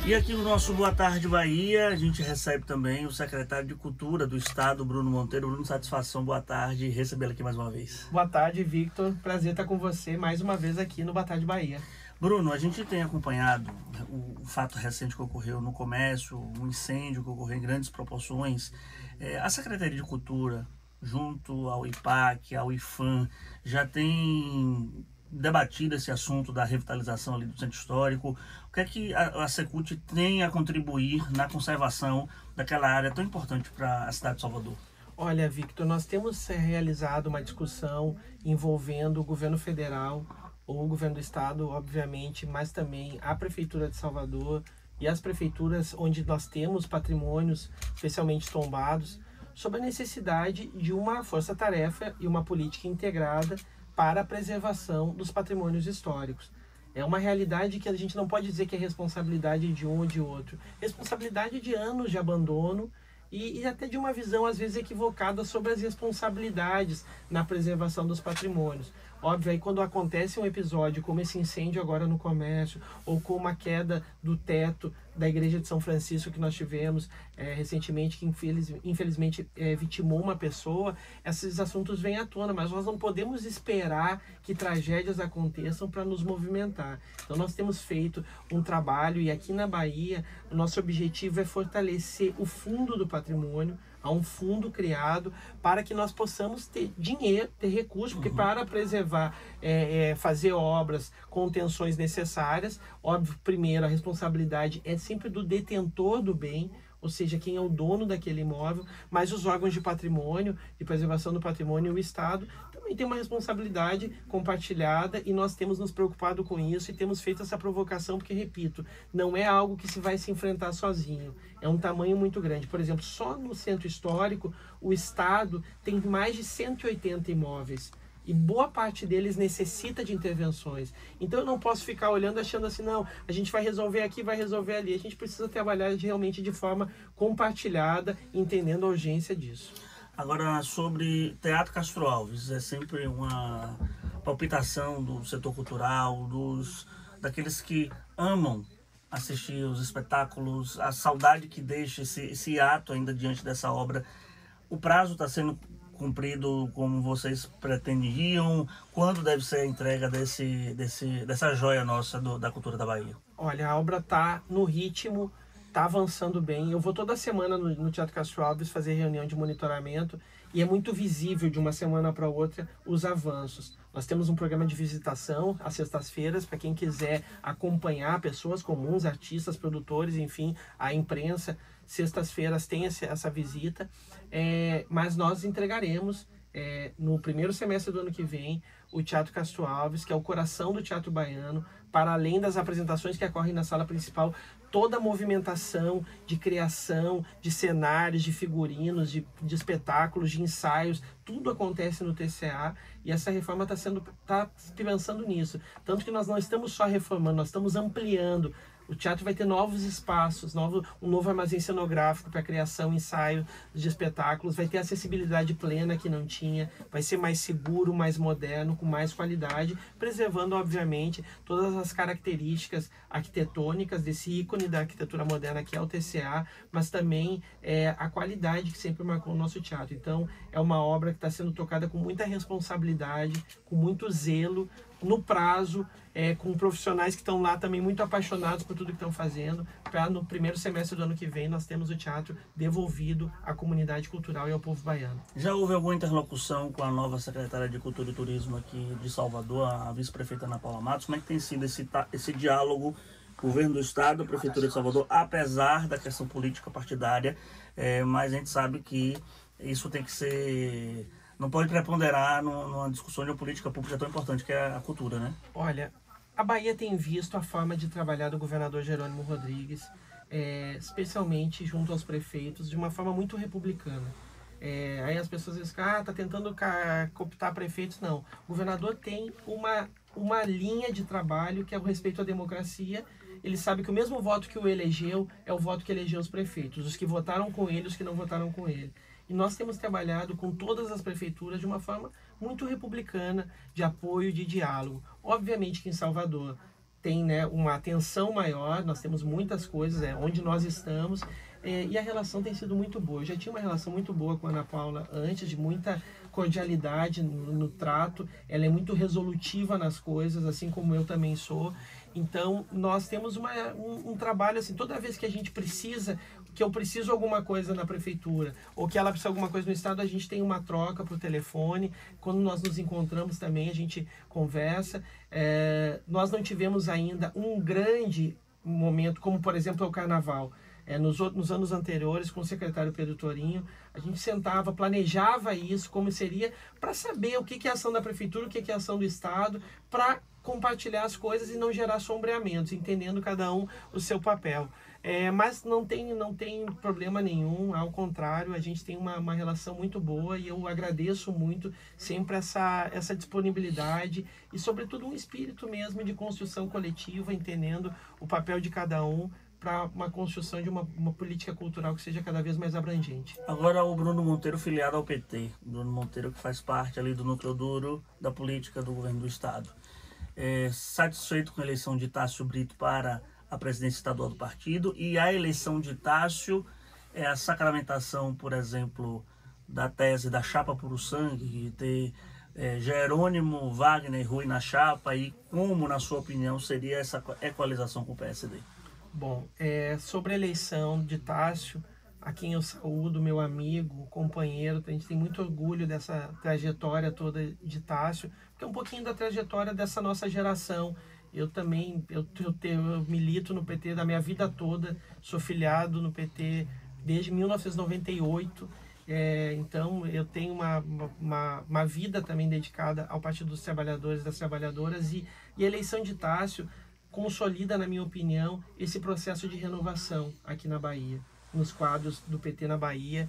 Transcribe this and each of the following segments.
E aqui no nosso Boa Tarde Bahia, a gente recebe também o secretário de Cultura do Estado, Bruno Monteiro. Bruno, satisfação, boa tarde, recebê-lo aqui mais uma vez. Boa tarde, Victor. Prazer estar com você mais uma vez aqui no Boa Tarde Bahia. Bruno, a gente tem acompanhado o fato recente que ocorreu no comércio, um incêndio que ocorreu em grandes proporções. A Secretaria de Cultura, junto ao IPAC, ao IFAM, já tem debatido esse assunto da revitalização ali do centro histórico. O que é que a Secult tem a contribuir na conservação daquela área tão importante para a cidade de Salvador? Olha, Victor, nós temos realizado uma discussão envolvendo o governo federal, ou o governo do estado, obviamente, mas também a Prefeitura de Salvador e as prefeituras onde nós temos patrimônios especialmente tombados, sobre a necessidade de uma força-tarefa e uma política integrada para a preservação dos patrimônios históricos. É uma realidade que a gente não pode dizer que é responsabilidade de um ou de outro. Responsabilidade de anos de abandono e até de uma visão, às vezes, equivocada sobre as responsabilidades na preservação dos patrimônios. Óbvio, aí quando acontece um episódio como esse incêndio agora no comércio, ou como a queda do teto da Igreja de São Francisco que nós tivemos recentemente, que infelizmente vitimou uma pessoa, esses assuntos vêm à tona, mas nós não podemos esperar que tragédias aconteçam para nos movimentar. Então nós temos feito um trabalho, e aqui na Bahia o nosso objetivo é fortalecer o fundo do patrimônio. Há um fundo criado para que nós possamos ter dinheiro, ter recursos, porque para preservar, fazer obras, contenções necessárias, óbvio, primeiro, a responsabilidade é sempre do detentor do bem, ou seja, quem é o dono daquele imóvel, mas os órgãos de patrimônio, de preservação do patrimônio e o Estado também tem uma responsabilidade compartilhada, e nós temos nos preocupado com isso e temos feito essa provocação, porque, repito, não é algo que se vai se enfrentar sozinho, é um tamanho muito grande. Por exemplo, só no centro histórico, o Estado tem mais de 180 imóveis, e boa parte deles necessita de intervenções. Então eu não posso ficar olhando achando assim, não, a gente vai resolver aqui, vai resolver ali. A gente precisa trabalhar realmente de forma compartilhada, entendendo a urgência disso. Agora, sobre Teatro Castro Alves, é sempre uma palpitação do setor cultural, daqueles que amam assistir os espetáculos, a saudade que deixa esse ato ainda diante dessa obra. O prazo está sendo cumprido como vocês pretendiam? Quando deve ser a entrega dessa joia nossa da cultura da Bahia? Olha, a obra está no ritmo, está avançando bem. Eu vou toda semana no Teatro Castro Alves fazer reunião de monitoramento, e é muito visível de uma semana para outra os avanços. Nós temos um programa de visitação às sextas-feiras para quem quiser acompanhar pessoas comuns, artistas, produtores, enfim, a imprensa. Sextas-feiras tem essa visita, mas nós entregaremos no primeiro semestre do ano que vem o Teatro Castro Alves, que é o coração do teatro baiano, para além das apresentações que ocorrem na sala principal, toda a movimentação de criação, de cenários, de figurinos, de espetáculos, de ensaios, tudo acontece no TCA, e essa reforma está pensando nisso. Tanto que nós não estamos só reformando, nós estamos ampliando. O teatro vai ter novos espaços, um novo armazém cenográfico para criação, ensaio de espetáculos, vai ter acessibilidade plena que não tinha, vai ser mais seguro, mais moderno, com mais qualidade, preservando, obviamente, todas as características arquitetônicas desse ícone da arquitetura moderna que é o TCA, mas também a qualidade que sempre marcou o nosso teatro. Então, é uma obra que está sendo tocada com muita responsabilidade, com muito zelo, no prazo, com profissionais que estão lá também muito apaixonados por tudo que estão fazendo, para no primeiro semestre do ano que vem nós temos o teatro devolvido à comunidade cultural e ao povo baiano. Já houve alguma interlocução com a nova secretária de Cultura e Turismo aqui de Salvador, a vice-prefeita Ana Paula Matos? Como é que tem sido esse diálogo governo do Estado, Prefeitura de Salvador, apesar da questão política partidária, mas a gente sabe que isso tem que ser... não pode preponderar numa discussão de uma política pública tão importante que é a cultura, né? Olha, a Bahia tem visto a forma de trabalhar do governador Jerônimo Rodrigues, especialmente junto aos prefeitos, de uma forma muito republicana. Aí as pessoas dizem que tá tentando cooptar prefeitos. Não, o governador tem uma linha de trabalho que é o respeito à democracia. Ele sabe que o mesmo voto que o elegeu é o voto que elegeu os prefeitos, os que votaram com ele, os que não votaram com ele. E nós temos trabalhado com todas as prefeituras de uma forma muito republicana, de apoio, de diálogo. Obviamente que em Salvador tem, né, uma atenção maior, nós temos muitas coisas, onde nós estamos, e a relação tem sido muito boa. Eu já tinha uma relação muito boa com a Ana Paula antes, de muita cordialidade no trato, ela é muito resolutiva nas coisas, assim como eu também sou. Então, nós temos um trabalho assim, toda vez que a gente precisa, que eu preciso alguma coisa na prefeitura, ou que ela precisa alguma coisa no estado, a gente tem uma troca por telefone. Quando nós nos encontramos também, a gente conversa. Nós não tivemos ainda um grande momento, como por exemplo o Carnaval. Nos anos anteriores, com o secretário Pedro Torinho, a gente sentava, planejava isso, como seria, para saber o que é ação da prefeitura, o que é ação do estado, para compartilhar as coisas e não gerar sombreamentos, entendendo cada um o seu papel. Mas não tem problema nenhum, ao contrário, a gente tem uma relação muito boa, e eu agradeço muito sempre essa disponibilidade e, sobretudo, um espírito mesmo de construção coletiva, entendendo o papel de cada um, para uma construção de uma política cultural que seja cada vez mais abrangente. Agora o Bruno Monteiro, filiado ao PT. Bruno Monteiro, que faz parte ali do núcleo duro da política do governo do estado. Satisfeito com a eleição de Tássio Brito para a presidência estadual do partido, e a eleição de Tássio é a sacramentação, por exemplo, da tese da chapa puro sangue, de ter Jerônimo, Wagner e Rui na chapa, e como, na sua opinião, seria essa equalização com o PSD? Bom, sobre a eleição de Tássio, a quem eu saúdo, meu amigo, companheiro, a gente tem muito orgulho dessa trajetória toda de Tássio, porque é um pouquinho da trajetória dessa nossa geração. Eu também, eu milito no PT da minha vida toda, sou filiado no PT desde 1998, então eu tenho uma vida também dedicada ao Partido dos Trabalhadores e das Trabalhadoras, e a eleição de Tássio consolida, na minha opinião, esse processo de renovação aqui na Bahia, nos quadros do PT na Bahia.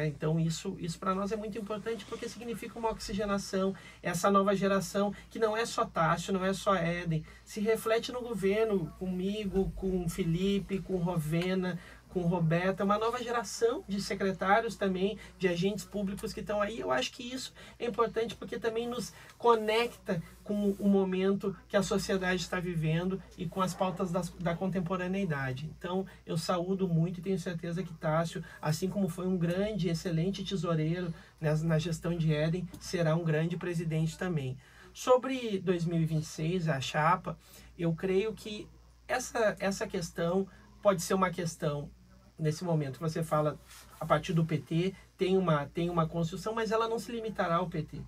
Então isso para nós é muito importante, porque significa uma oxigenação, essa nova geração que não é só Tássio, não é só Éden, se reflete no governo, comigo, com Felipe, com Rovena, com Roberta, uma nova geração de secretários também, de agentes públicos que estão aí. Eu acho que isso é importante, porque também nos conecta com o momento que a sociedade está vivendo e com as pautas da contemporaneidade. Então, eu saúdo muito e tenho certeza que Tássio, assim como foi um grande, excelente tesoureiro na gestão de Éden, será um grande presidente também. Sobre 2026, a chapa, eu creio que essa questão pode ser uma questão, nesse momento, você fala a partir do PT, tem uma construção, mas ela não se limitará ao PT.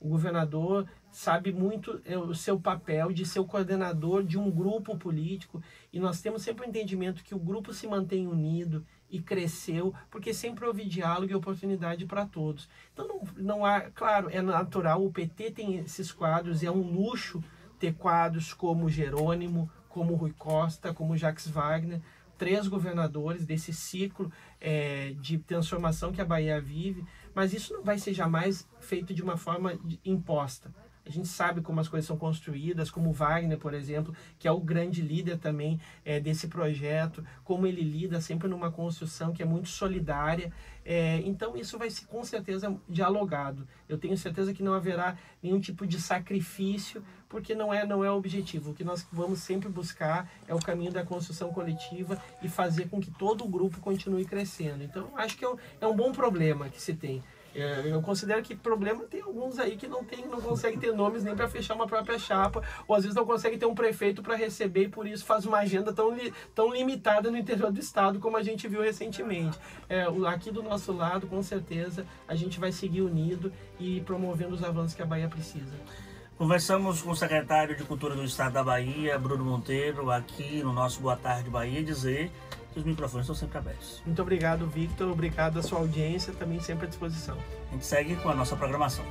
O governador sabe muito o seu papel de ser o coordenador de um grupo político, e nós temos sempre o entendimento que o grupo se mantém unido e cresceu, porque sempre houve diálogo e oportunidade para todos. Então não há, claro, é natural, o PT tem esses quadros, e é um luxo ter quadros como Jerônimo, como Rui Costa, como Jacques Wagner, 3 governadores desse ciclo de transformação que a Bahia vive, mas isso não vai ser jamais feito de uma forma imposta. A gente sabe como as coisas são construídas, como o Wagner, por exemplo, que é o grande líder também desse projeto, como ele lida sempre numa construção que é muito solidária. Então isso vai ser com certeza dialogado. Eu tenho certeza que não haverá nenhum tipo de sacrifício, porque não é o objetivo. O que nós vamos sempre buscar é o caminho da construção coletiva e fazer com que todo o grupo continue crescendo. Então acho que é um bom problema que se tem. Eu considero que problema tem alguns aí que não conseguem ter nomes nem para fechar uma própria chapa, ou às vezes não conseguem ter um prefeito para receber, e por isso faz uma agenda tão limitada no interior do estado, como a gente viu recentemente. Aqui do nosso lado, com certeza, a gente vai seguir unido e promovendo os avanços que a Bahia precisa. Conversamos com o secretário de Cultura do Estado da Bahia, Bruno Monteiro, aqui no nosso Boa Tarde Bahia, dizer que os microfones estão sempre abertos. Muito obrigado, Victor. Obrigado à sua audiência, também sempre à disposição. A gente segue com a nossa programação.